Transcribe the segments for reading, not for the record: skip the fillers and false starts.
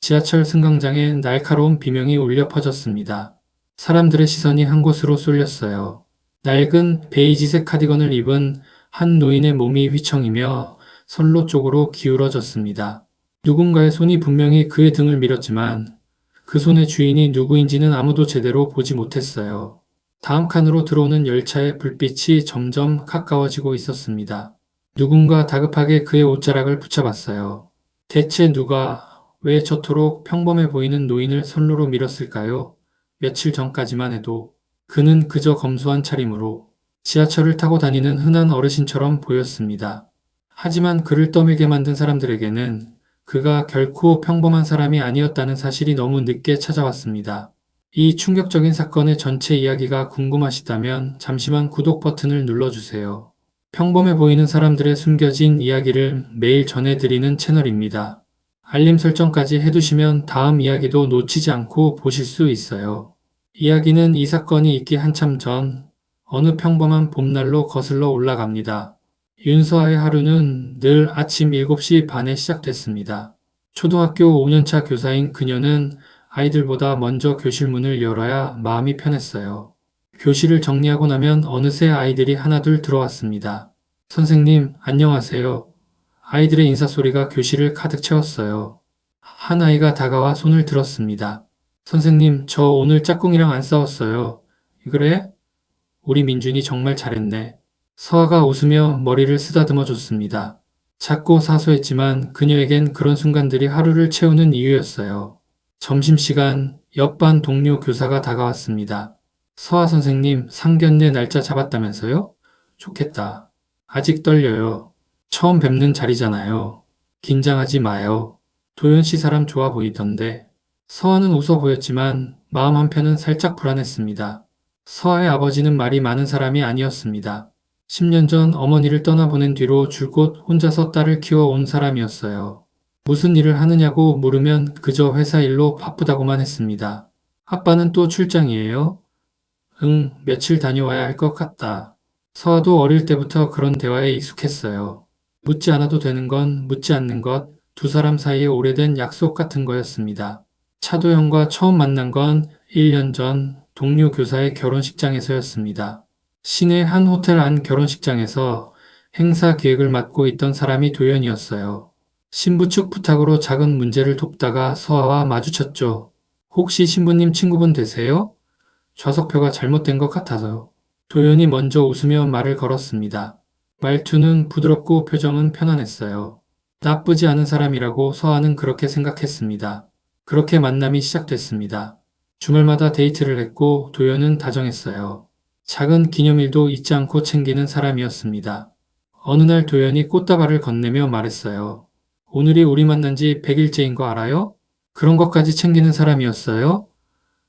지하철 승강장에 날카로운 비명이 울려 퍼졌습니다. 사람들의 시선이 한 곳으로 쏠렸어요. 낡은 베이지색 카디건을 입은 한 노인의 몸이 휘청이며 선로 쪽으로 기울어졌습니다. 누군가의 손이 분명히 그의 등을 밀었지만 그 손의 주인이 누구인지는 아무도 제대로 보지 못했어요. 다음 칸으로 들어오는 열차의 불빛이 점점 가까워지고 있었습니다. 누군가 다급하게 그의 옷자락을 붙잡았어요. 대체 누가 왜 저토록 평범해 보이는 노인을 선로로 밀었을까요? 며칠 전까지만 해도 그는 그저 검소한 차림으로 지하철을 타고 다니는 흔한 어르신처럼 보였습니다. 하지만 그를 떠밀게 만든 사람들에게는 그가 결코 평범한 사람이 아니었다는 사실이 너무 늦게 찾아왔습니다. 이 충격적인 사건의 전체 이야기가 궁금하시다면 잠시만 구독 버튼을 눌러주세요. 평범해 보이는 사람들의 숨겨진 이야기를 매일 전해드리는 채널입니다. 알림 설정까지 해두시면 다음 이야기도 놓치지 않고 보실 수 있어요. 이야기는 이 사건이 있기 한참 전 어느 평범한 봄날로 거슬러 올라갑니다. 윤서아의 하루는 늘 아침 7시 반에 시작됐습니다. 초등학교 5년차 교사인 그녀는 아이들보다 먼저 교실 문을 열어야 마음이 편했어요. 교실을 정리하고 나면 어느새 아이들이 하나둘 들어왔습니다. 선생님, 안녕하세요. 아이들의 인사소리가 교실을 가득 채웠어요. 한 아이가 다가와 손을 들었습니다. 선생님, 저 오늘 짝꿍이랑 안 싸웠어요. 그래? 우리 민준이 정말 잘했네. 서아가 웃으며 머리를 쓰다듬어 줬습니다. 작고 사소했지만 그녀에겐 그런 순간들이 하루를 채우는 이유였어요. 점심시간 옆반 동료 교사가 다가왔습니다. 서아 선생님, 상견례 날짜 잡았다면서요? 좋겠다. 아직 떨려요. 처음 뵙는 자리잖아요. 긴장하지 마요. 도연 씨 사람 좋아 보이던데. 서아는 웃어 보였지만 마음 한편은 살짝 불안했습니다. 서아의 아버지는 말이 많은 사람이 아니었습니다. 10년 전 어머니를 떠나보낸 뒤로 줄곧 혼자서 딸을 키워온 사람이었어요. 무슨 일을 하느냐고 물으면 그저 회사 일로 바쁘다고만 했습니다. 아빠는 또 출장이에요? 응, 며칠 다녀와야 할 것 같다. 서아도 어릴 때부터 그런 대화에 익숙했어요. 묻지 않아도 되는 건 묻지 않는 것, 두 사람 사이에 오래된 약속 같은 거였습니다. 차도현과 처음 만난 건 1년 전 동료 교사의 결혼식장에서였습니다. 시내 한 호텔 안 결혼식장에서 행사 기획을 맡고 있던 사람이 도연이었어요. 신부 측 부탁으로 작은 문제를 돕다가 서아와 마주쳤죠. 혹시 신부님 친구분 되세요? 좌석표가 잘못된 것 같아서요. 도연이 먼저 웃으며 말을 걸었습니다. 말투는 부드럽고 표정은 편안했어요. 나쁘지 않은 사람이라고 서아는 그렇게 생각했습니다. 그렇게 만남이 시작됐습니다. 주말마다 데이트를 했고 도연은 다정했어요. 작은 기념일도 잊지 않고 챙기는 사람이었습니다. 어느 날 도연이 꽃다발을 건네며 말했어요. 오늘이 우리 만난 지 100일째인 거 알아요? 그런 것까지 챙기는 사람이었어요?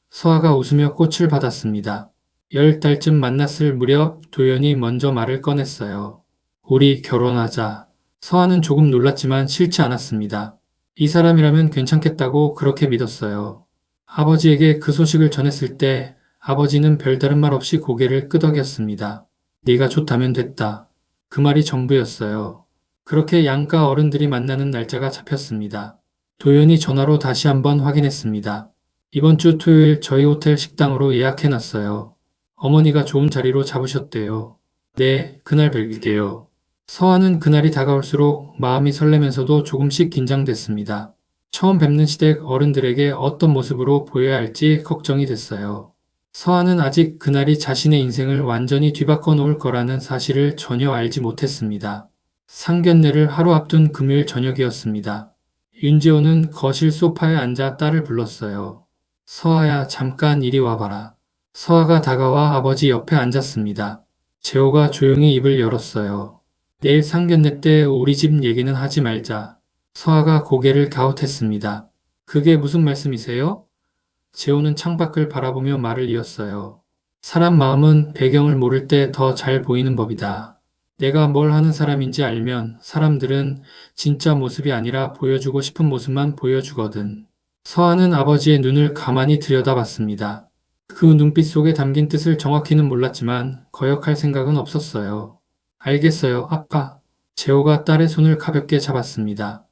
서아가 웃으며 꽃을 받았습니다. 10달쯤 만났을 무렵 도연이 먼저 말을 꺼냈어요. 우리 결혼하자. 서아는 조금 놀랐지만 싫지 않았습니다. 이 사람이라면 괜찮겠다고 그렇게 믿었어요. 아버지에게 그 소식을 전했을 때 아버지는 별다른 말 없이 고개를 끄덕였습니다. 네가 좋다면 됐다. 그 말이 전부였어요. 그렇게 양가 어른들이 만나는 날짜가 잡혔습니다. 도연이 전화로 다시 한번 확인했습니다. 이번 주 토요일 저희 호텔 식당으로 예약해놨어요. 어머니가 좋은 자리로 잡으셨대요. 네, 그날 뵐게요. 서아는 그날이 다가올수록 마음이 설레면서도 조금씩 긴장됐습니다. 처음 뵙는 시댁 어른들에게 어떤 모습으로 보여야 할지 걱정이 됐어요. 서아는 아직 그날이 자신의 인생을 완전히 뒤바꿔 놓을 거라는 사실을 전혀 알지 못했습니다. 상견례를 하루 앞둔 금요일 저녁이었습니다. 윤재호는 거실 소파에 앉아 딸을 불렀어요. 서아야, 잠깐 이리 와봐라. 서아가 다가와 아버지 옆에 앉았습니다. 재호가 조용히 입을 열었어요. 내일 상견례 때 우리 집 얘기는 하지 말자. 서아가 고개를 갸웃했습니다. 그게 무슨 말씀이세요? 재호는 창밖을 바라보며 말을 이었어요. 사람 마음은 배경을 모를 때 더 잘 보이는 법이다. 내가 뭘 하는 사람인지 알면 사람들은 진짜 모습이 아니라 보여주고 싶은 모습만 보여주거든. 서아는 아버지의 눈을 가만히 들여다봤습니다. 그 눈빛 속에 담긴 뜻을 정확히는 몰랐지만 거역할 생각은 없었어요. 알겠어요, 아빠. 재호가 딸의 손을 가볍게 잡았습니다.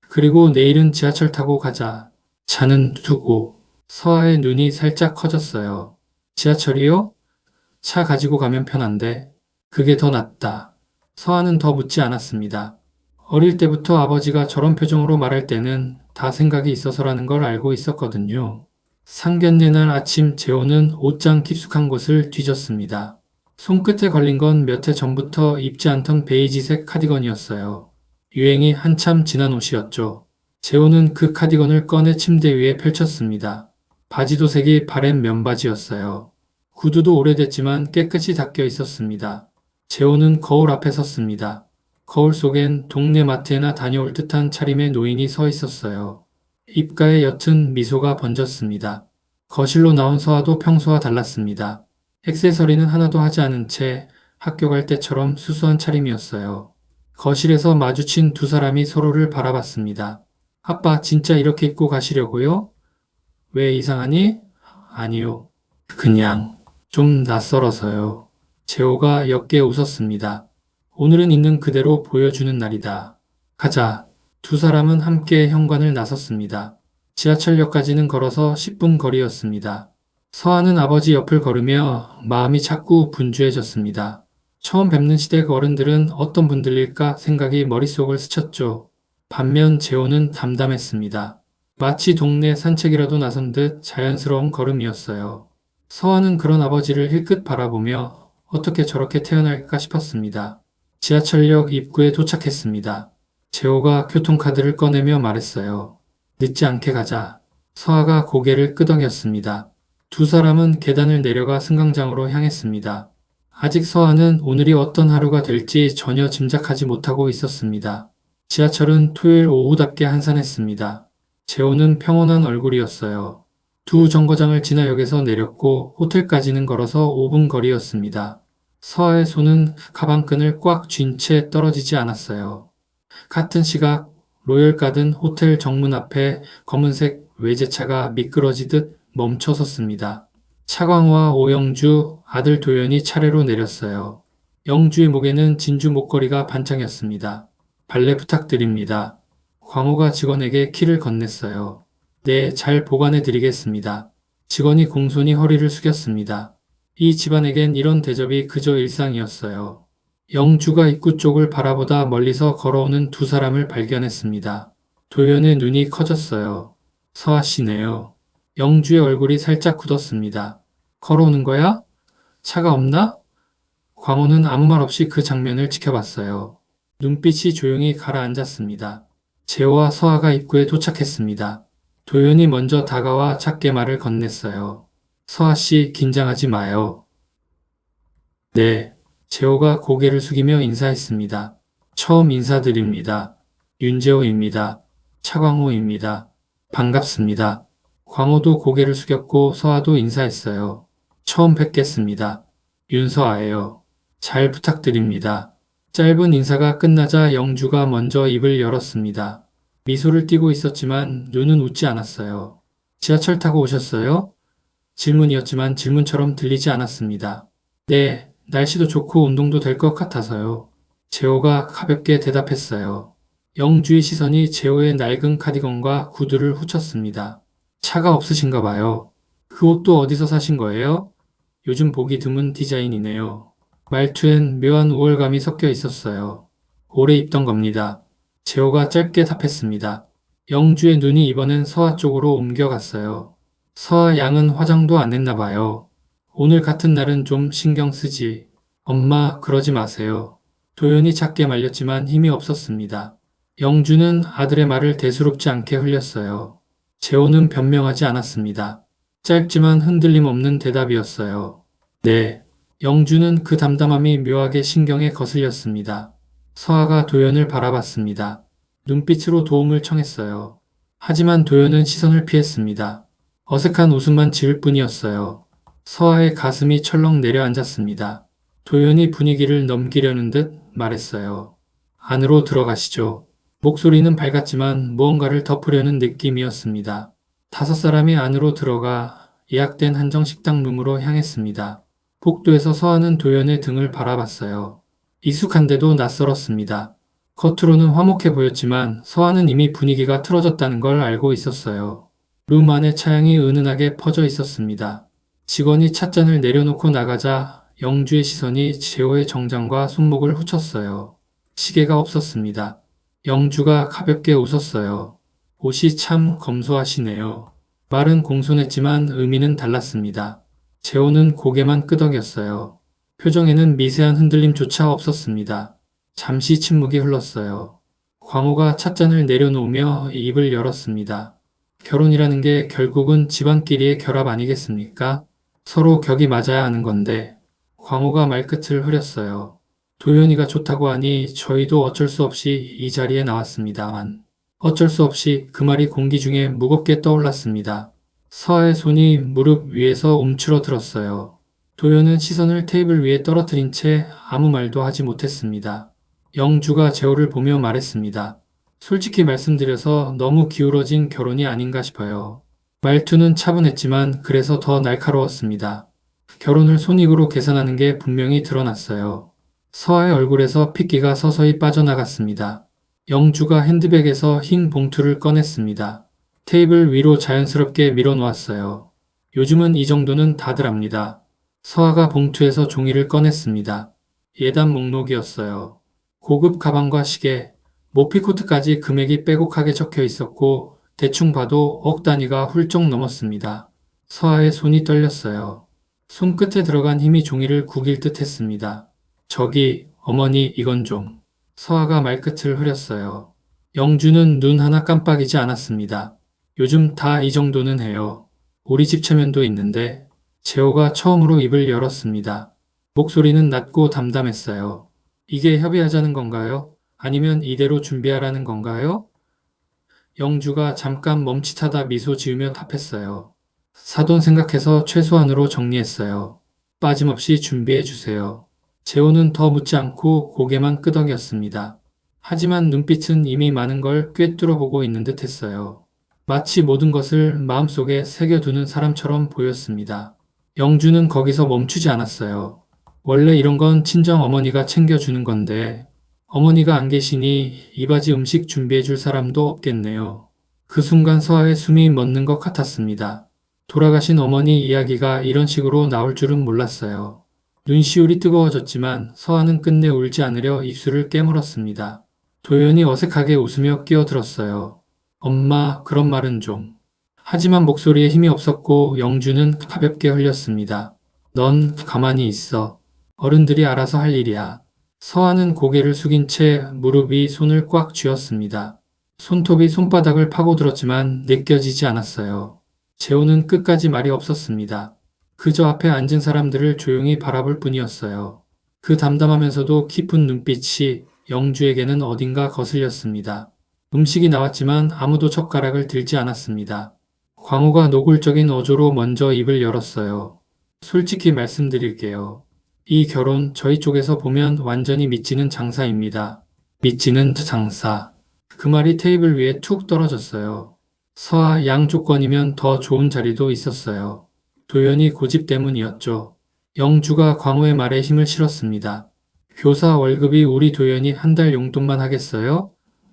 그리고 내일은 지하철 타고 가자. 차는 두고 서아의 눈이 살짝 커졌어요. 지하철이요? 차 가지고 가면 편한데 그게 더 낫다. 서아는 더 묻지 않았습니다. 어릴 때부터 아버지가 저런 표정으로 말할 때는 다 생각이 있어서라는 걸 알고 있었거든요. 상견례 날 아침 재호는 옷장 깊숙한 곳을 뒤졌습니다. 손끝에 걸린 건 몇 해 전부터 입지 않던 베이지색 카디건이었어요. 유행이 한참 지난 옷이었죠. 재호는 그 카디건을 꺼내 침대 위에 펼쳤습니다. 바지도 색이 바랜 면바지였어요. 구두도 오래됐지만 깨끗이 닦여 있었습니다. 재호는 거울 앞에 섰습니다. 거울 속엔 동네 마트에나 다녀올 듯한 차림의 노인이 서 있었어요. 입가에 옅은 미소가 번졌습니다. 거실로 나온 서아도 평소와 달랐습니다. 액세서리는 하나도 하지 않은 채 학교 갈 때처럼 수수한 차림이었어요. 거실에서 마주친 두 사람이 서로를 바라봤습니다. 아빠 진짜 이렇게 입고 가시려고요? 왜 이상하니? 아니요. 그냥 좀 낯설어서요. 재호가 옅게 웃었습니다. 오늘은 있는 그대로 보여주는 날이다. 가자. 두 사람은 함께 현관을 나섰습니다. 지하철역까지는 걸어서 10분 거리였습니다. 서아는 아버지 옆을 걸으며 마음이 자꾸 분주해졌습니다. 처음 뵙는 시댁 어른들은 어떤 분들일까 생각이 머릿속을 스쳤죠. 반면 재호는 담담했습니다. 마치 동네 산책이라도 나선 듯 자연스러운 걸음이었어요. 서아는 그런 아버지를 힐끗 바라보며 어떻게 저렇게 태어날까 싶었습니다. 지하철역 입구에 도착했습니다. 재호가 교통카드를 꺼내며 말했어요. 늦지 않게 가자. 서아가 고개를 끄덕였습니다. 두 사람은 계단을 내려가 승강장으로 향했습니다. 아직 서아는 오늘이 어떤 하루가 될지 전혀 짐작하지 못하고 있었습니다. 지하철은 토요일 오후답게 한산했습니다. 재호는 평온한 얼굴이었어요. 두 정거장을 지나 역에서 내렸고 호텔까지는 걸어서 5분 거리였습니다. 서아의 손은 가방끈을 꽉 쥔 채 떨어지지 않았어요. 같은 시각 로열 가든 호텔 정문 앞에 검은색 외제차가 미끄러지듯 멈춰 섰습니다. 차광호와 오영주, 아들 도연이 차례로 내렸어요. 영주의 목에는 진주 목걸이가 반창이었습니다. 발레 부탁드립니다. 광호가 직원에게 키를 건넸어요. 네, 잘 보관해 드리겠습니다. 직원이 공손히 허리를 숙였습니다. 이 집안에겐 이런 대접이 그저 일상이었어요. 영주가 입구 쪽을 바라보다 멀리서 걸어오는 두 사람을 발견했습니다. 도연의 눈이 커졌어요. 서아 씨네요. 영주의 얼굴이 살짝 굳었습니다. 걸어오는 거야? 차가 없나? 광호는 아무 말 없이 그 장면을 지켜봤어요. 눈빛이 조용히 가라앉았습니다. 재호와 서아가 입구에 도착했습니다. 도연이 먼저 다가와 작게 말을 건넸어요. 서아 씨 긴장하지 마요. 네. 재호가 고개를 숙이며 인사했습니다. 처음 인사드립니다. 윤재호입니다. 차광호입니다. 반갑습니다. 광호도 고개를 숙였고 서아도 인사했어요. 처음 뵙겠습니다. 윤서아예요. 잘 부탁드립니다. 짧은 인사가 끝나자 영주가 먼저 입을 열었습니다. 미소를 띠고 있었지만 눈은 웃지 않았어요. 지하철 타고 오셨어요? 질문이었지만 질문처럼 들리지 않았습니다. 네, 날씨도 좋고 운동도 될 것 같아서요. 재호가 가볍게 대답했어요. 영주의 시선이 재호의 낡은 카디건과 구두를 훔쳤습니다. 차가 없으신가 봐요. 그 옷도 어디서 사신 거예요? 요즘 보기 드문 디자인이네요. 말투엔 묘한 우월감이 섞여 있었어요. 오래 입던 겁니다. 재호가 짧게 답했습니다. 영주의 눈이 이번엔 서아 쪽으로 옮겨갔어요. 서아 양은 화장도 안 했나 봐요. 오늘 같은 날은 좀 신경 쓰지. 엄마, 그러지 마세요. 도연이 작게 말렸지만 힘이 없었습니다. 영주는 아들의 말을 대수롭지 않게 흘렸어요. 재호는 변명하지 않았습니다. 짧지만 흔들림 없는 대답이었어요. 네. 영주는 그 담담함이 묘하게 신경에 거슬렸습니다. 서아가 도연을 바라봤습니다. 눈빛으로 도움을 청했어요. 하지만 도연은 시선을 피했습니다. 어색한 웃음만 지을 뿐이었어요. 서아의 가슴이 철렁 내려앉았습니다. 도연이 분위기를 넘기려는 듯 말했어요. 안으로 들어가시죠. 목소리는 밝았지만 무언가를 덮으려는 느낌이었습니다. 5사람이 안으로 들어가 예약된 한정식당 룸으로 향했습니다. 복도에서 서아는 도연의 등을 바라봤어요. 익숙한데도 낯설었습니다. 겉으로는 화목해 보였지만 서아는 이미 분위기가 틀어졌다는 걸 알고 있었어요. 룸 안에 차향이 은은하게 퍼져 있었습니다. 직원이 찻잔을 내려놓고 나가자 영주의 시선이 재호의 정장과 손목을 훑었어요. 시계가 없었습니다. 영주가 가볍게 웃었어요. 옷이 참 검소하시네요. 말은 공손했지만 의미는 달랐습니다. 재호는 고개만 끄덕였어요. 표정에는 미세한 흔들림조차 없었습니다. 잠시 침묵이 흘렀어요. 광호가 찻잔을 내려놓으며 입을 열었습니다. 결혼이라는 게 결국은 집안끼리의 결합 아니겠습니까? 서로 격이 맞아야 하는 건데. 광호가 말끝을 흐렸어요. 도연이가 좋다고 하니 저희도 어쩔 수 없이 이 자리에 나왔습니다만. 어쩔 수 없이 그 말이 공기 중에 무겁게 떠올랐습니다. 서아의 손이 무릎 위에서 움츠러들었어요. 도연은 시선을 테이블 위에 떨어뜨린 채 아무 말도 하지 못했습니다. 영주가 재호를 보며 말했습니다. 솔직히 말씀드려서 너무 기울어진 결혼이 아닌가 싶어요. 말투는 차분했지만 그래서 더 날카로웠습니다. 결혼을 손익으로 계산하는 게 분명히 드러났어요. 서아의 얼굴에서 핏기가 서서히 빠져나갔습니다. 영주가 핸드백에서 흰 봉투를 꺼냈습니다. 테이블 위로 자연스럽게 밀어놓았어요. 요즘은 이 정도는 다들 압니다. 서아가 봉투에서 종이를 꺼냈습니다. 예단 목록이었어요. 고급 가방과 시계, 모피코트까지 금액이 빼곡하게 적혀 있었고 대충 봐도 억 단위가 훌쩍 넘었습니다. 서아의 손이 떨렸어요. 손끝에 들어간 힘이 종이를 구길 듯 했습니다. 저기, 어머니 이건 좀. 서아가 말끝을 흐렸어요. 영주는 눈 하나 깜빡이지 않았습니다. 요즘 다 이 정도는 해요. 우리 집 체면도 있는데. 재호가 처음으로 입을 열었습니다. 목소리는 낮고 담담했어요. 이게 협의하자는 건가요? 아니면 이대로 준비하라는 건가요? 영주가 잠깐 멈칫하다 미소 지으며 답했어요. 사돈 생각해서 최소한으로 정리했어요. 빠짐없이 준비해 주세요. 재호는 더 묻지 않고 고개만 끄덕였습니다. 하지만 눈빛은 이미 많은 걸 꿰뚫어 보고 있는 듯 했어요. 마치 모든 것을 마음속에 새겨두는 사람처럼 보였습니다. 영주는 거기서 멈추지 않았어요. 원래 이런 건 친정 어머니가 챙겨주는 건데 어머니가 안 계시니 이바지 음식 준비해 줄 사람도 없겠네요. 그 순간 서아의 숨이 멎는 것 같았습니다. 돌아가신 어머니 이야기가 이런 식으로 나올 줄은 몰랐어요. 눈시울이 뜨거워졌지만 서아는 끝내 울지 않으려 입술을 깨물었습니다. 도연이 어색하게 웃으며 끼어들었어요. 엄마, 그런 말은 좀. 하지만 목소리에 힘이 없었고 영주는 가볍게 흘렸습니다. 넌 가만히 있어. 어른들이 알아서 할 일이야. 서아는 고개를 숙인 채 무릎 위 손을 꽉 쥐었습니다. 손톱이 손바닥을 파고들었지만 느껴지지 않았어요. 재호는 끝까지 말이 없었습니다. 그저 앞에 앉은 사람들을 조용히 바라볼 뿐이었어요. 그 담담하면서도 깊은 눈빛이 영주에게는 어딘가 거슬렸습니다. 음식이 나왔지만 아무도 젓가락을 들지 않았습니다. 광호가 노골적인 어조로 먼저 입을 열었어요. 솔직히 말씀드릴게요. 이 결혼 저희 쪽에서 보면 완전히 미치는 장사입니다. 미치는 장사. 그 말이 테이블 위에 툭 떨어졌어요. 서아 양 조건이면 더 좋은 자리도 있었어요. 도연이 고집 때문이었죠. 영주가 광호의 말에 힘을 실었습니다. 교사 월급이 우리 도연이 한 달 용돈만 하겠어요?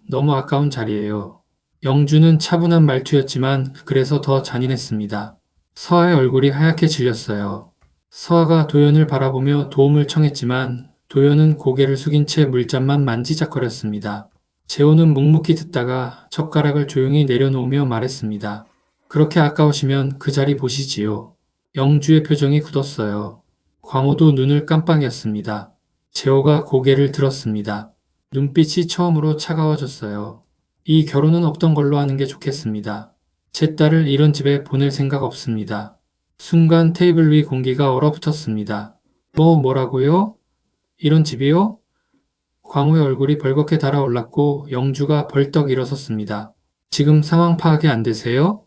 너무 아까운 자리예요. 영주는 차분한 말투였지만 그래서 더 잔인했습니다. 서아의 얼굴이 하얗게 질렸어요. 서아가 도연을 바라보며 도움을 청했지만 도연은 고개를 숙인 채 물잔만 만지작거렸습니다. 재호는 묵묵히 듣다가 젓가락을 조용히 내려놓으며 말했습니다. 그렇게 아까우시면 그 자리 보시지요. 영주의 표정이 굳었어요. 광호도 눈을 깜빡였습니다. 재호가 고개를 들었습니다. 눈빛이 처음으로 차가워졌어요. 이 결혼은 없던 걸로 하는 게 좋겠습니다. 제 딸을 이런 집에 보낼 생각 없습니다. 순간 테이블 위 공기가 얼어붙었습니다. 뭐라고요? 이런 집이요? 광호의 얼굴이 벌겋게 달아올랐고 영주가 벌떡 일어섰습니다. 지금 상황 파악이 안 되세요?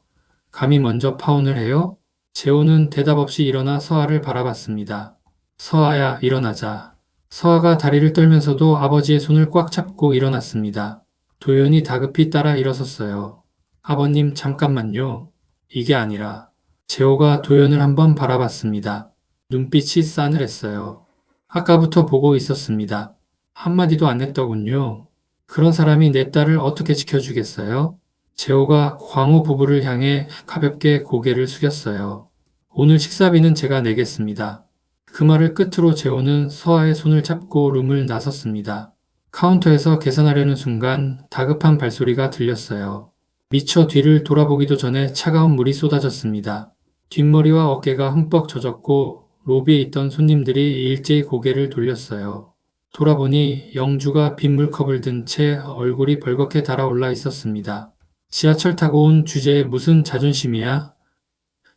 감히 먼저 파혼을 해요? 재호는 대답 없이 일어나 서아를 바라봤습니다. 서아야, 일어나자. 서아가 다리를 떨면서도 아버지의 손을 꽉 잡고 일어났습니다. 도연이 다급히 따라 일어섰어요. 아버님, 잠깐만요. 이게 아니라. 재호가 도연을 한번 바라봤습니다. 눈빛이 싸늘했어요. 아까부터 보고 있었습니다. 한마디도 안 했더군요. 그런 사람이 내 딸을 어떻게 지켜주겠어요? 재호가 광호 부부를 향해 가볍게 고개를 숙였어요. 오늘 식사비는 제가 내겠습니다. 그 말을 끝으로 재호는 서아의 손을 잡고 룸을 나섰습니다. 카운터에서 계산하려는 순간 다급한 발소리가 들렸어요. 미처 뒤를 돌아보기도 전에 차가운 물이 쏟아졌습니다. 뒷머리와 어깨가 흠뻑 젖었고 로비에 있던 손님들이 일제히 고개를 돌렸어요. 돌아보니 영주가 빗물컵을 든 채 얼굴이 벌겋게 달아올라 있었습니다. 지하철 타고 온 주제에 무슨 자존심이야?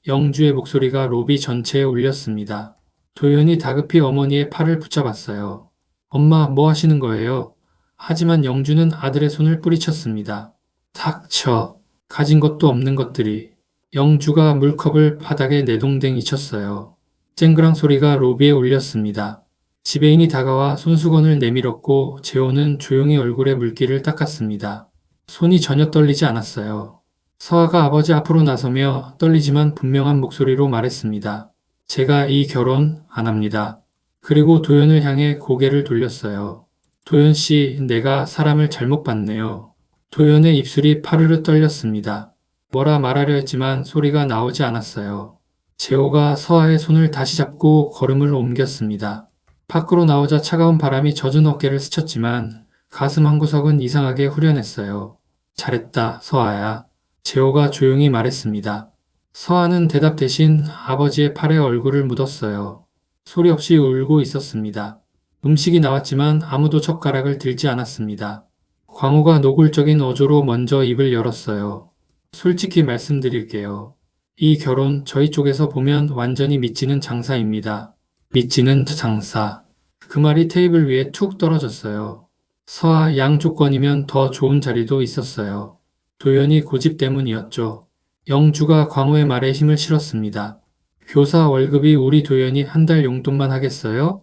영주의 목소리가 로비 전체에 울렸습니다. 도연이 다급히 어머니의 팔을 붙잡았어요. 엄마, 뭐 하시는 거예요? 하지만 영주는 아들의 손을 뿌리쳤습니다. 닥쳐. 가진 것도 없는 것들이. 영주가 물컵을 바닥에 내동댕이 쳤어요. 쨍그랑 소리가 로비에 울렸습니다. 지배인이 다가와 손수건을 내밀었고 재호는 조용히 얼굴에 물기를 닦았습니다. 손이 전혀 떨리지 않았어요. 서아가 아버지 앞으로 나서며 떨리지만 분명한 목소리로 말했습니다. 제가 이 결혼 안 합니다. 그리고 도연을 향해 고개를 돌렸어요. 도연 씨, 내가 사람을 잘못 봤네요. 도연의 입술이 파르르 떨렸습니다. 뭐라 말하려 했지만 소리가 나오지 않았어요. 재호가 서아의 손을 다시 잡고 걸음을 옮겼습니다. 밖으로 나오자 차가운 바람이 젖은 어깨를 스쳤지만 가슴 한구석은 이상하게 후련했어요. 잘했다, 서아야. 재호가 조용히 말했습니다. 서아는 대답 대신 아버지의 팔에 얼굴을 묻었어요. 소리 없이 울고 있었습니다. 음식이 나왔지만 아무도 젓가락을 들지 않았습니다. 광호가 노골적인 어조로 먼저 입을 열었어요. 솔직히 말씀드릴게요. 이 결혼 저희 쪽에서 보면 완전히 미치는 장사입니다. 미치는 장사. 그 말이 테이블 위에 툭 떨어졌어요. 서아 양 조건이면 더 좋은 자리도 있었어요. 도연이 고집 때문이었죠. 영주가 광호의 말에 힘을 실었습니다. 교사 월급이 우리 도연이 한 달 용돈만 하겠어요?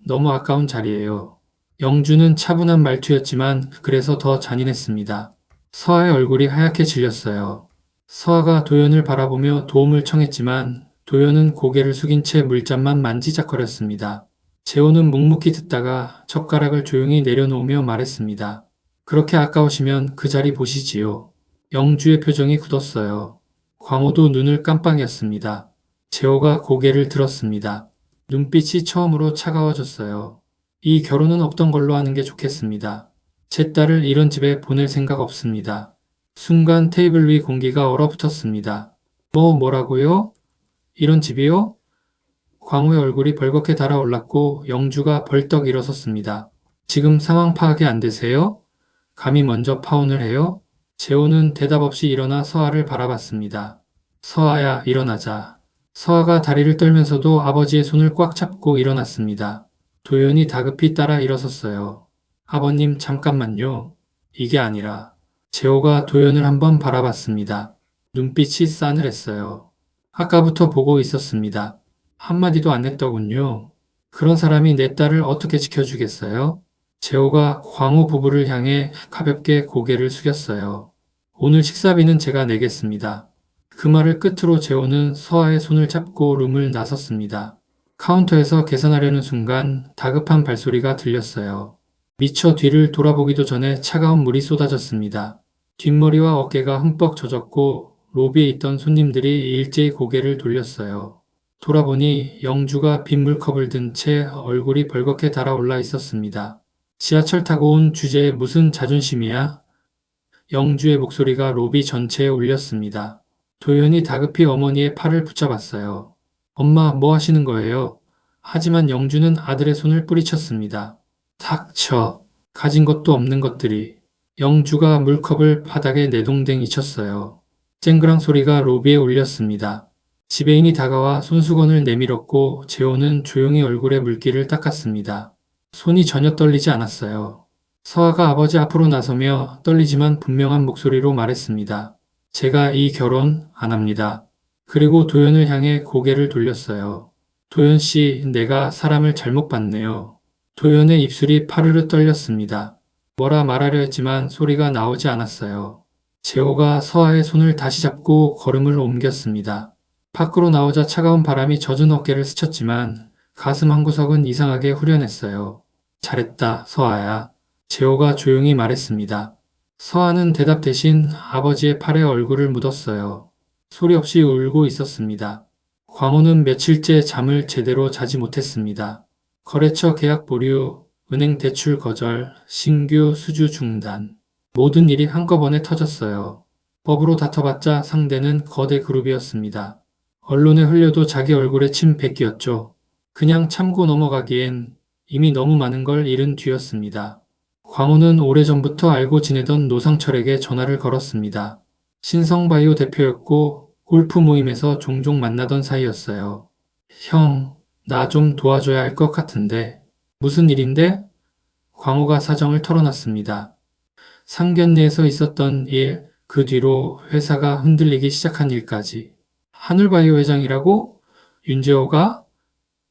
너무 아까운 자리예요. 영주는 차분한 말투였지만 그래서 더 잔인했습니다. 서아의 얼굴이 하얗게 질렸어요. 서아가 도연을 바라보며 도움을 청했지만 도연은 고개를 숙인 채 물잔만 만지작거렸습니다. 재호는 묵묵히 듣다가 젓가락을 조용히 내려놓으며 말했습니다. 그렇게 아까우시면 그 자리 보시지요. 영주의 표정이 굳었어요. 광호도 눈을 깜빡였습니다. 재호가 고개를 들었습니다. 눈빛이 처음으로 차가워졌어요. 이 결혼은 없던 걸로 하는 게 좋겠습니다. 제 딸을 이런 집에 보낼 생각 없습니다. 순간 테이블 위 공기가 얼어붙었습니다. 뭐라고요? 이런 집이요? 광호의 얼굴이 벌겋게 달아올랐고 영주가 벌떡 일어섰습니다. 지금 상황 파악이 안 되세요? 감히 먼저 파혼을 해요? 재호는 대답 없이 일어나 서아를 바라봤습니다. 서아야, 일어나자. 서아가 다리를 떨면서도 아버지의 손을 꽉 잡고 일어났습니다. 도연이 다급히 따라 일어섰어요. 아버님, 잠깐만요. 이게 아니라. 재호가 도연을 한번 바라봤습니다. 눈빛이 싸늘했어요. 아까부터 보고 있었습니다. 한마디도 안 했더군요. 그런 사람이 내 딸을 어떻게 지켜주겠어요? 재호가 광호 부부를 향해 가볍게 고개를 숙였어요. 오늘 식사비는 제가 내겠습니다. 그 말을 끝으로 재호는 서아의 손을 잡고 룸을 나섰습니다. 카운터에서 계산하려는 순간 다급한 발소리가 들렸어요. 미처 뒤를 돌아보기도 전에 차가운 물이 쏟아졌습니다. 뒷머리와 어깨가 흠뻑 젖었고 로비에 있던 손님들이 일제히 고개를 돌렸어요. 돌아보니 영주가 빗물컵을 든 채 얼굴이 벌겋게 달아올라 있었습니다. 지하철 타고 온 주제에 무슨 자존심이야? 영주의 목소리가 로비 전체에 울렸습니다. 도연이 다급히 어머니의 팔을 붙잡았어요. 엄마, 뭐 하시는 거예요? 하지만 영주는 아들의 손을 뿌리쳤습니다. 닥쳐. 가진 것도 없는 것들이. 영주가 물컵을 바닥에 내동댕이 쳤어요. 쨍그랑 소리가 로비에 울렸습니다. 지배인이 다가와 손수건을 내밀었고 재호는 조용히 얼굴에 물기를 닦았습니다. 손이 전혀 떨리지 않았어요. 서아가 아버지 앞으로 나서며 떨리지만 분명한 목소리로 말했습니다. 제가 이 결혼 안 합니다. 그리고 도연을 향해 고개를 돌렸어요. 도연 씨, 내가 사람을 잘못 봤네요. 도연의 입술이 파르르 떨렸습니다. 뭐라 말하려 했지만 소리가 나오지 않았어요. 재호가 서아의 손을 다시 잡고 걸음을 옮겼습니다. 밖으로 나오자 차가운 바람이 젖은 어깨를 스쳤지만 가슴 한구석은 이상하게 후련했어요. 잘했다, 서아야. 재호가 조용히 말했습니다. 서한은 대답 대신 아버지의 팔에 얼굴을 묻었어요. 소리 없이 울고 있었습니다. 광호는 며칠째 잠을 제대로 자지 못했습니다. 거래처 계약 보류, 은행 대출 거절, 신규 수주 중단. 모든 일이 한꺼번에 터졌어요. 법으로 다퉈봤자 상대는 거대 그룹이었습니다. 언론에 흘려도 자기 얼굴에 침 뱉기였죠. 그냥 참고 넘어가기엔 이미 너무 많은 걸 잃은 뒤였습니다. 광호는 오래전부터 알고 지내던 노상철에게 전화를 걸었습니다. 신성바이오 대표였고 골프 모임에서 종종 만나던 사이였어요. 형, 나 좀 도와줘야 할 것 같은데. 무슨 일인데? 광호가 사정을 털어놨습니다. 상견례에서 있었던 일, 그 뒤로 회사가 흔들리기 시작한 일까지. 한울바이오 회장이라고? 윤재호가?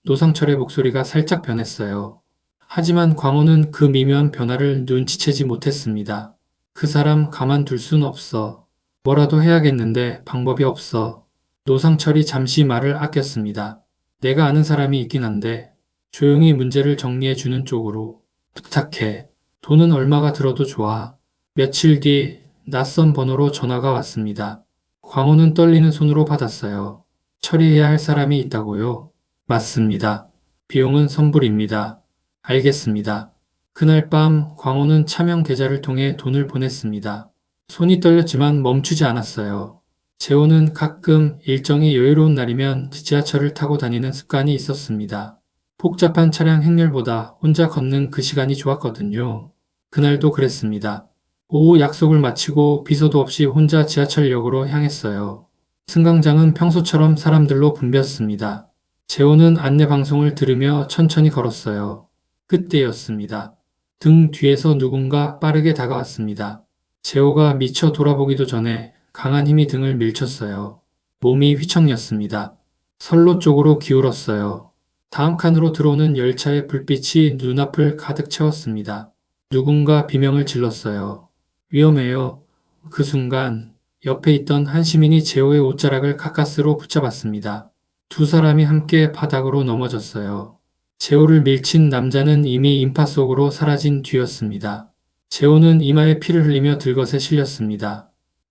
노상철의 목소리가 살짝 변했어요. 하지만 광호는 그 미묘한 변화를 눈치채지 못했습니다. 그 사람 가만둘 순 없어. 뭐라도 해야겠는데 방법이 없어. 노상철이 잠시 말을 아꼈습니다. 내가 아는 사람이 있긴 한데 조용히 문제를 정리해주는 쪽으로 부탁해. 돈은 얼마가 들어도 좋아. 며칠 뒤 낯선 번호로 전화가 왔습니다. 광호는 떨리는 손으로 받았어요. 처리해야 할 사람이 있다고요? 맞습니다. 비용은 선불입니다. 알겠습니다. 그날 밤 광호는 차명 계좌를 통해 돈을 보냈습니다. 손이 떨렸지만 멈추지 않았어요. 재호는 가끔 일정이 여유로운 날이면 지하철을 타고 다니는 습관이 있었습니다. 복잡한 차량 행렬보다 혼자 걷는 그 시간이 좋았거든요. 그날도 그랬습니다. 오후 약속을 마치고 비서도 없이 혼자 지하철역으로 향했어요. 승강장은 평소처럼 사람들로 붐볐습니다. 재호는 안내방송을 들으며 천천히 걸었어요. 그때였습니다. 등 뒤에서 누군가 빠르게 다가왔습니다. 재호가 미처 돌아보기도 전에 강한 힘이 등을 밀쳤어요. 몸이 휘청였습니다. 선로 쪽으로 기울었어요. 다음 칸으로 들어오는 열차의 불빛이 눈앞을 가득 채웠습니다. 누군가 비명을 질렀어요. 위험해요. 그 순간 옆에 있던 한 시민이 재호의 옷자락을 가까스로 붙잡았습니다. 두 사람이 함께 바닥으로 넘어졌어요. 재호를 밀친 남자는 이미 인파 속으로 사라진 뒤였습니다. 재호는 이마에 피를 흘리며 들것에 실렸습니다.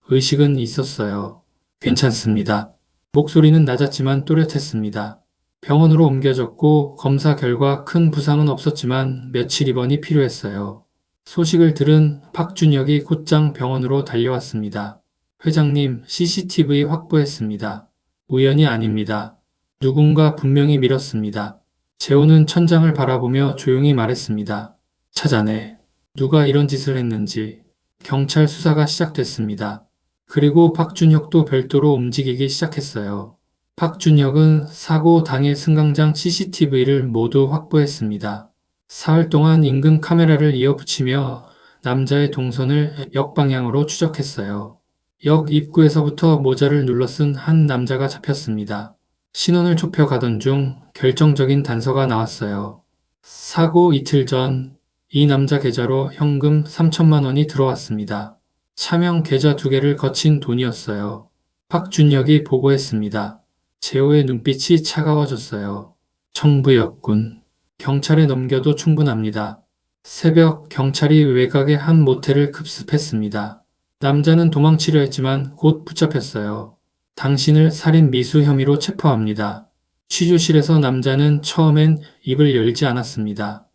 의식은 있었어요. 괜찮습니다. 목소리는 낮았지만 또렷했습니다. 병원으로 옮겨졌고 검사 결과 큰 부상은 없었지만 며칠 입원이 필요했어요. 소식을 들은 박준혁이 곧장 병원으로 달려왔습니다. 회장님, CCTV 확보했습니다. 우연이 아닙니다. 누군가 분명히 밀었습니다. 재호는 천장을 바라보며 조용히 말했습니다. 찾아내. 누가 이런 짓을 했는지. 경찰 수사가 시작됐습니다. 그리고 박준혁도 별도로 움직이기 시작했어요. 박준혁은 사고 당일 승강장 CCTV를 모두 확보했습니다. 사흘 동안 인근 카메라를 이어붙이며 남자의 동선을 역방향으로 추적했어요. 역 입구에서부터 모자를 눌러 쓴 한 남자가 잡혔습니다. 신원을 좁혀가던 중 결정적인 단서가 나왔어요. 사고 이틀 전 이 남자 계좌로 현금 3천만 원이 들어왔습니다. 차명 계좌 2개를 거친 돈이었어요. 박준혁이 보고했습니다. 재호의 눈빛이 차가워졌어요. 청부였군. 경찰에 넘겨도 충분합니다. 새벽 경찰이 외곽의 한 모텔을 급습했습니다. 남자는 도망치려 했지만 곧 붙잡혔어요. 당신을 살인 미수 혐의로 체포합니다. 취조실에서 남자는 처음엔 입을 열지 않았습니다.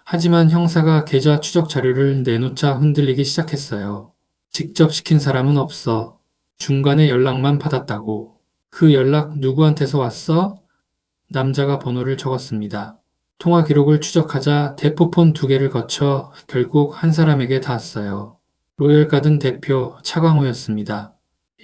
하지만 형사가 계좌 추적 자료를 내놓자 흔들리기 시작했어요. 직접 시킨 사람은 없어. 중간에 연락만 받았다고. 그 연락 누구한테서 왔어? 남자가 번호를 적었습니다. 통화 기록을 추적하자 대포폰 2개를 거쳐 결국 한 사람에게 닿았어요. 로열가든 대표 차광호였습니다.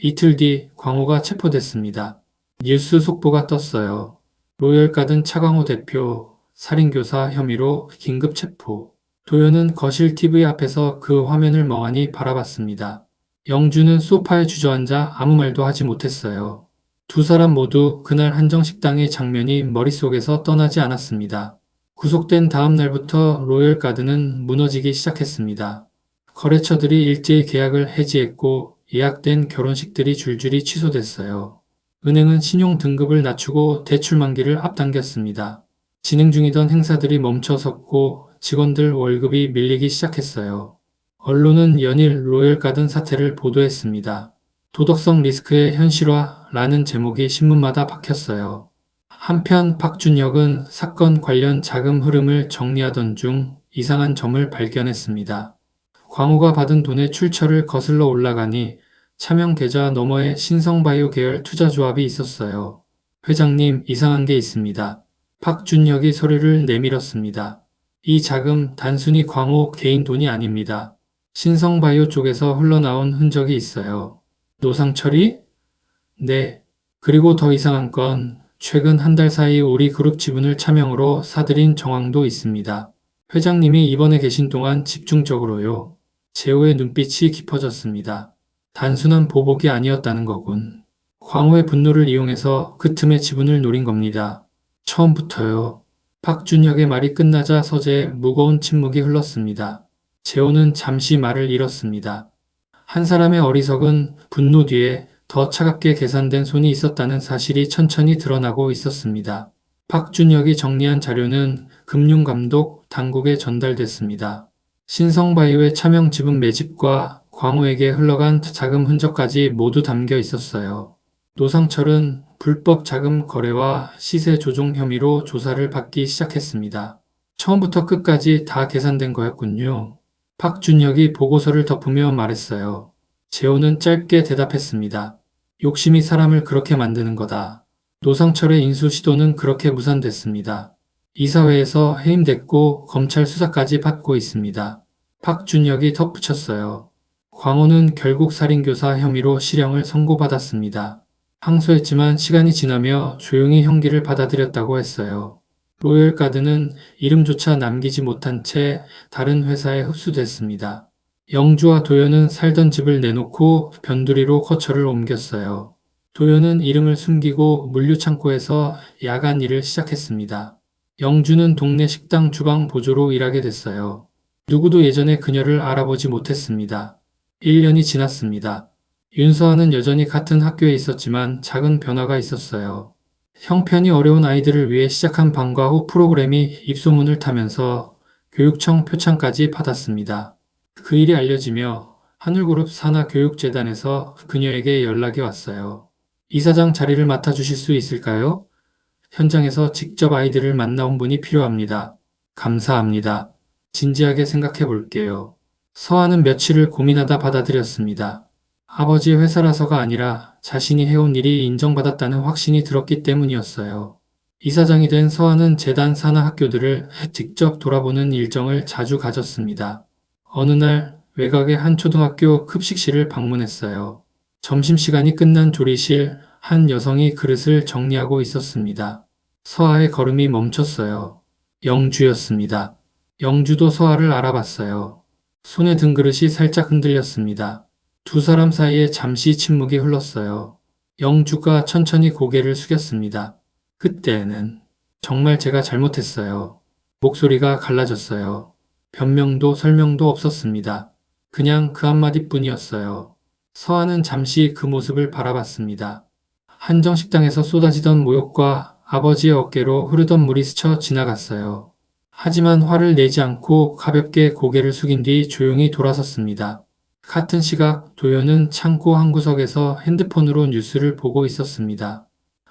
이틀 뒤 광호가 체포됐습니다. 뉴스 속보가 떴어요. 로열가든 차광호 대표 살인교사 혐의로 긴급 체포. 도연은 거실 TV 앞에서 그 화면을 멍하니 바라봤습니다. 영주는 소파에 주저앉아 아무 말도 하지 못했어요. 두 사람 모두 그날 한정식당의 장면이 머릿속에서 떠나지 않았습니다. 구속된 다음 날부터 로열가든은 무너지기 시작했습니다. 거래처들이 일제히 계약을 해지했고 예약된 결혼식들이 줄줄이 취소됐어요. 은행은 신용 등급을 낮추고 대출 만기를 앞당겼습니다. 진행 중이던 행사들이 멈춰섰고 직원들 월급이 밀리기 시작했어요. 언론은 연일 로열가든 사태를 보도했습니다. 도덕성 리스크의 현실화라는 제목이 신문마다 박혔어요. 한편 박준혁은 사건 관련 자금 흐름을 정리하던 중 이상한 점을 발견했습니다. 광호가 받은 돈의 출처를 거슬러 올라가니 차명 계좌 너머에 신성바이오 계열 투자조합이 있었어요. 회장님, 이상한 게 있습니다. 박준혁이 소리를 내밀었습니다. 이 자금 단순히 광호 개인 돈이 아닙니다. 신성바이오 쪽에서 흘러나온 흔적이 있어요. 노상철이? 네. 그리고 더 이상한 건 최근 한 달 사이 우리 그룹 지분을 차명으로 사들인 정황도 있습니다. 회장님이 이번에 계신 동안 집중적으로요. 재호의 눈빛이 깊어졌습니다. 단순한 보복이 아니었다는 거군. 광호의 분노를 이용해서 그 틈에 지분을 노린 겁니다. 처음부터요. 박준혁의 말이 끝나자 서재에 무거운 침묵이 흘렀습니다. 재호는 잠시 말을 잃었습니다. 한 사람의 어리석은 분노 뒤에 더 차갑게 계산된 손이 있었다는 사실이 천천히 드러나고 있었습니다. 박준혁이 정리한 자료는 금융감독 당국에 전달됐습니다. 신성바이오의 차명 지분 매집과 광호에게 흘러간 자금 흔적까지 모두 담겨 있었어요. 노상철은 불법 자금 거래와 시세 조종 혐의로 조사를 받기 시작했습니다. 처음부터 끝까지 다 계산된 거였군요. 박준혁이 보고서를 덮으며 말했어요. 재호는 짧게 대답했습니다. 욕심이 사람을 그렇게 만드는 거다. 노상철의 인수 시도는 그렇게 무산됐습니다. 이사회에서 해임됐고 검찰 수사까지 받고 있습니다. 박준혁이 덧붙였어요. 광호는 결국 살인교사 혐의로 실형을 선고받았습니다. 항소했지만 시간이 지나며 조용히 형기를 받아들였다고 했어요. 로열가드는 이름조차 남기지 못한 채 다른 회사에 흡수됐습니다. 영주와 도연은 살던 집을 내놓고 변두리로 거처를 옮겼어요. 도연은 이름을 숨기고 물류창고에서 야간 일을 시작했습니다. 영주는 동네 식당 주방 보조로 일하게 됐어요. 누구도 예전에 그녀를 알아보지 못했습니다. 1년이 지났습니다. 윤서아는 여전히 같은 학교에 있었지만 작은 변화가 있었어요. 형편이 어려운 아이들을 위해 시작한 방과 후 프로그램이 입소문을 타면서 교육청 표창까지 받았습니다. 그 일이 알려지며 하늘그룹 산하교육재단에서 그녀에게 연락이 왔어요. 이사장 자리를 맡아주실 수 있을까요? 현장에서 직접 아이들을 만나온 분이 필요합니다. 감사합니다. 진지하게 생각해 볼게요. 서아는 며칠을 고민하다 받아들였습니다. 아버지의 회사라서가 아니라 자신이 해온 일이 인정받았다는 확신이 들었기 때문이었어요. 이사장이 된 서아는 재단 산하 학교들을 직접 돌아보는 일정을 자주 가졌습니다. 어느 날 외곽의 한 초등학교 급식실을 방문했어요. 점심시간이 끝난 조리실, 한 여성이 그릇을 정리하고 있었습니다. 서아의 걸음이 멈췄어요. 영주였습니다. 영주도 서아를 알아봤어요. 손에 든 그릇이 살짝 흔들렸습니다. 두 사람 사이에 잠시 침묵이 흘렀어요. 영주가 천천히 고개를 숙였습니다. 그때는 정말 제가 잘못했어요. 목소리가 갈라졌어요. 변명도 설명도 없었습니다. 그냥 그 한마디뿐이었어요. 서아는 잠시 그 모습을 바라봤습니다. 한정식당에서 쏟아지던 모욕과 아버지의 어깨로 흐르던 물이 스쳐 지나갔어요. 하지만 화를 내지 않고 가볍게 고개를 숙인 뒤 조용히 돌아섰습니다. 같은 시각 도연은 창고 한 구석에서 핸드폰으로 뉴스를 보고 있었습니다.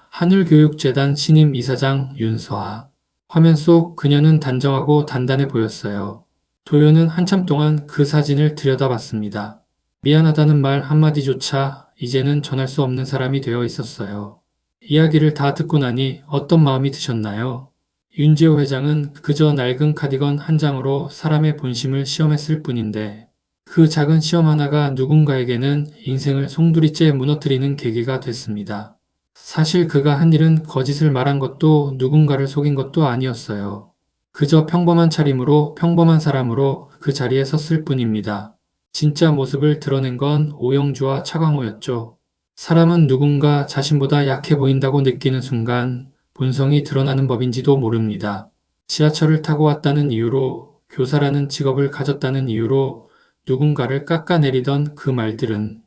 하늘교육재단 신임 이사장 윤서아. 화면 속 그녀는 단정하고 단단해 보였어요. 도연은 한참 동안 그 사진을 들여다봤습니다. 미안하다는 말 한마디조차 이제는 전할 수 없는 사람이 되어 있었어요. 이야기를 다 듣고 나니 어떤 마음이 드셨나요? 윤재호 회장은 그저 낡은 카디건 한 장으로 사람의 본심을 시험했을 뿐인데 그 작은 시험 하나가 누군가에게는 인생을 송두리째 무너뜨리는 계기가 됐습니다. 사실 그가 한 일은 거짓을 말한 것도 누군가를 속인 것도 아니었어요. 그저 평범한 차림으로 평범한 사람으로 그 자리에 섰을 뿐입니다. 진짜 모습을 드러낸 건 오영주와 차광호였죠. 사람은 누군가 자신보다 약해 보인다고 느끼는 순간 본성이 드러나는 법인지도 모릅니다. 지하철을 타고 왔다는 이유로, 교사라는 직업을 가졌다는 이유로 누군가를 깎아내리던 그 말들은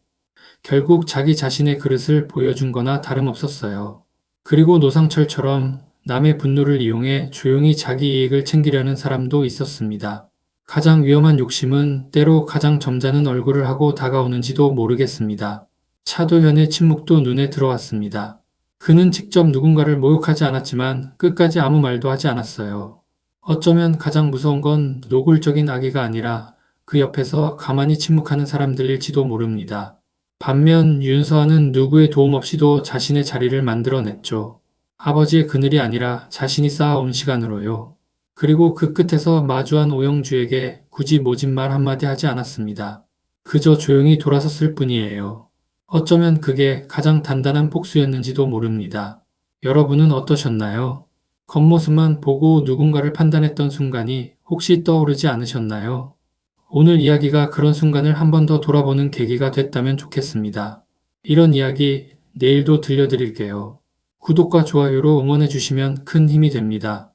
결국 자기 자신의 그릇을 보여준 거나 다름없었어요. 그리고 노상철처럼 남의 분노를 이용해 조용히 자기 이익을 챙기려는 사람도 있었습니다. 가장 위험한 욕심은 때로 가장 점잖은 얼굴을 하고 다가오는지도 모르겠습니다. 차도현의 침묵도 눈에 들어왔습니다. 그는 직접 누군가를 모욕하지 않았지만 끝까지 아무 말도 하지 않았어요. 어쩌면 가장 무서운 건 노골적인 악의가 아니라 그 옆에서 가만히 침묵하는 사람들일지도 모릅니다. 반면 윤서아는 누구의 도움 없이도 자신의 자리를 만들어냈죠. 아버지의 그늘이 아니라 자신이 쌓아온 시간으로요. 그리고 그 끝에서 마주한 오영주에게 굳이 모진 말 한마디 하지 않았습니다. 그저 조용히 돌아섰을 뿐이에요. 어쩌면 그게 가장 단단한 복수였는지도 모릅니다. 여러분은 어떠셨나요? 겉모습만 보고 누군가를 판단했던 순간이 혹시 떠오르지 않으셨나요? 오늘 이야기가 그런 순간을 한 번 더 돌아보는 계기가 됐다면 좋겠습니다. 이런 이야기 내일도 들려드릴게요. 구독과 좋아요로 응원해주시면 큰 힘이 됩니다.